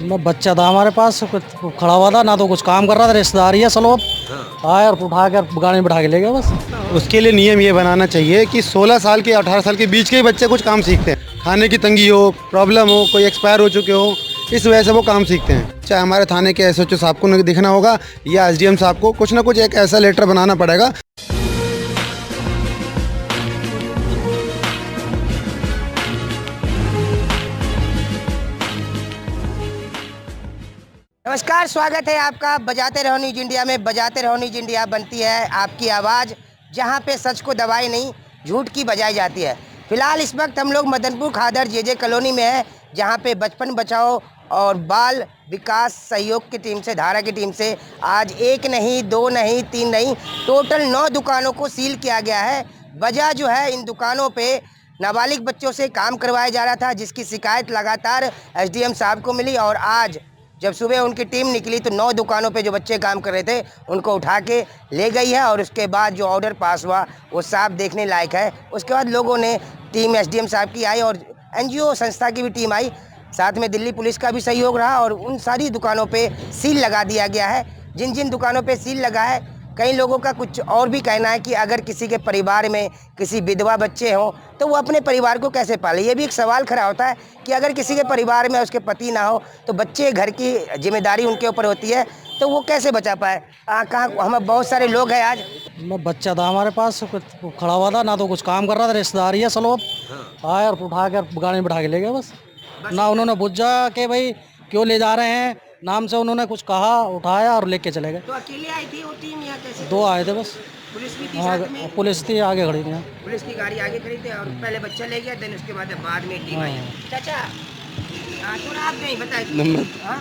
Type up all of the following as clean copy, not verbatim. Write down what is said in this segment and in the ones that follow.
मैं बच्चा था हमारे पास खड़ा हुआ था ना, तो कुछ काम कर रहा था, रिश्तेदार ही है चलो आया और उठा कर गाड़ी में बिठा के ले गया बस। उसके लिए नियम ये बनाना चाहिए कि 16 साल के 18 साल के बीच के ही बच्चे कुछ काम सीखते हैं। खाने की तंगी हो, प्रॉब्लम हो, कोई एक्सपायर हो चुके हो, इस वजह से वो काम सीखते हैं। चाहे हमारे थाने के एसएचओ साहब को दिखना होगा या एसडीएम साहब को कुछ ना कुछ एक ऐसा लेटर बनाना पड़ेगा। नमस्कार, स्वागत है आपका बजाते रहो न्यूज इंडिया में। बजाते रहो न्यूज इंडिया बनती है आपकी आवाज़, जहां पे सच को दबाई नहीं, झूठ की बजाई जाती है। फिलहाल इस वक्त हम लोग मदनपुर खादर जेजे कॉलोनी में है, जहां पे बचपन बचाओ और बाल विकास सहयोग की टीम से, धारा की टीम से आज एक नहीं, दो नहीं, तीन नहीं, टोटल 9 दुकानों को सील किया गया है। वजह जो है, इन दुकानों पे नाबालिग बच्चों से काम करवाया जा रहा था, जिसकी शिकायत लगातार एसडीएम साहब को मिली। और आज जब सुबह उनकी टीम निकली तो 9 दुकानों पे जो बच्चे काम कर रहे थे उनको उठा के ले गई है। और उसके बाद जो ऑर्डर पास हुआ वो साफ देखने लायक है। उसके बाद लोगों ने टीम एसडीएम साहब की आई और एनजीओ संस्था की भी टीम आई, साथ में दिल्ली पुलिस का भी सहयोग रहा और उन सारी दुकानों पे सील लगा दिया गया है। जिन जिन दुकानों पे सील लगा है, कई लोगों का कुछ और भी कहना है कि अगर किसी के परिवार में किसी विधवा बच्चे हों तो वो अपने परिवार को कैसे पाले। ये भी एक सवाल खड़ा होता है कि अगर किसी के परिवार में उसके पति ना हो तो बच्चे, घर की जिम्मेदारी उनके ऊपर होती है, तो वो कैसे बचा पाए। कहाँ हम बहुत सारे लोग हैं आज। मैं बच्चा था हमारे पास खड़ा हुआ था ना, तो कुछ काम कर रहा था, रिश्तेदार ही है चलो आया और उठा कर गाड़ी में बिठा के ले गया बस। ना उन्होंने पूछा कि भाई क्यों ले जा रहे हैं, नाम से उन्होंने कुछ कहा, उठाया और लेके चले गए। तो अकेले आई थी वो टीम या कैसे? 2 आए थे बस। पुलिस भी थी हाँ, साथ में? पुलिस थी आगे खड़ी थी। पुलिस की गाड़ी आगे खड़ी थी और पहले बच्चा ले गया, देन उसके बाद में टीम आई। चाचा, थोड़ा आप नहीं बताइए। हाँ,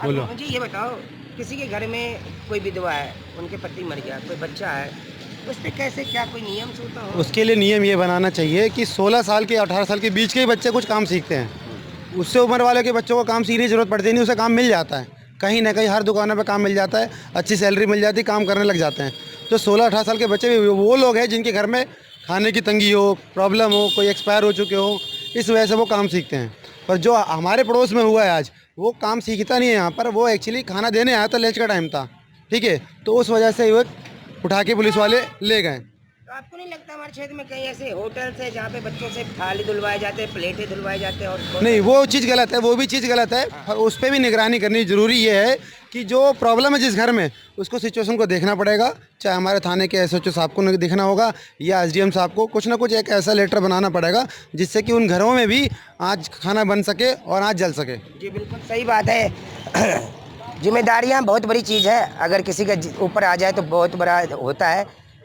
बोलो। मुझे ये बताओ, किसी के घर में कोई विधवा है, उनके पति मर गया, कोई बच्चा है, उस पर कैसे क्या कोई नियम होता हो? उसके लिए नियम ये बनाना चाहिए कि 16 साल के 18 साल के बीच के ही बच्चे कुछ काम सीखते हैं। उससे उम्र वाले के बच्चों को काम सीखने की ज़रूरत पड़ती नहीं, उसे काम मिल जाता है। कहीं ना कहीं हर दुकानों पे काम मिल जाता है, अच्छी सैलरी मिल जाती है, काम करने लग जाते हैं। तो 16-18 साल के बच्चे भी वो लोग हैं जिनके घर में खाने की तंगी हो, प्रॉब्लम हो, कोई एक्सपायर हो चुके हो, इस वजह से वो काम सीखते हैं। पर जो हमारे पड़ोस में हुआ है आज, वो काम सीखता नहीं है यहाँ पर, वो एक्चुअली खाना देने आया था, लंच का टाइम था, ठीक है। तो उस वजह से वो उठा के पुलिस वाले ले गए। तो आपको नहीं लगता हमारे क्षेत्र में कहीं ऐसे होटल्स है जहाँ पे बच्चों से थाली धुलवाए जाते हैं, प्लेटें धुलवाए जाते हैं? और नहीं, वो चीज़ गलत है, वो भी चीज़ गलत है। और उस पर भी निगरानी करनी ज़रूरी ये है कि जो प्रॉब्लम है जिस घर में, उसको सिचुएशन को देखना पड़ेगा। चाहे हमारे थाने के एसएचओ साहब को दिखना होगा या एसडीएम साहब को कुछ ना कुछ एक ऐसा लेटर बनाना पड़ेगा जिससे कि उन घरों में भी आज खाना बन सके और आज जल सके। जी बिल्कुल सही बात है। जिम्मेदारियाँ बहुत बड़ी चीज़ है, अगर किसी के ऊपर आ जाए तो बहुत बड़ा होता है।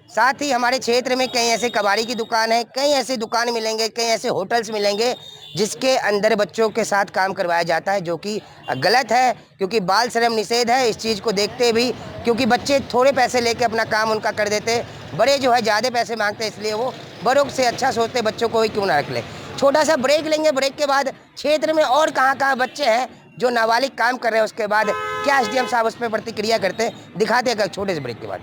साथ ही हमारे क्षेत्र में कई ऐसे कबाड़ी की दुकान है, कई ऐसे दुकान मिलेंगे, कई ऐसे होटल्स मिलेंगे जिसके अंदर बच्चों के साथ काम करवाया जाता है, जो कि गलत है। क्योंकि बाल श्रम निषेध है, इस चीज़ को देखते भी, क्योंकि बच्चे थोड़े पैसे लेके अपना काम उनका कर देते, बड़े जो है ज़्यादा पैसे मांगते, इसलिए वो बड़ों से अच्छा सोचते बच्चों को ही क्यों ना रख ले। छोटा सा ब्रेक लेंगे, ब्रेक के बाद क्षेत्र में और कहाँ कहाँ बच्चे हैं जो नाबालिग काम कर रहे हैं, उसके बाद क्या एसडीएम साहब उस पर प्रतिक्रिया करते हैं, दिखाते हैं छोटे से ब्रेक के बाद।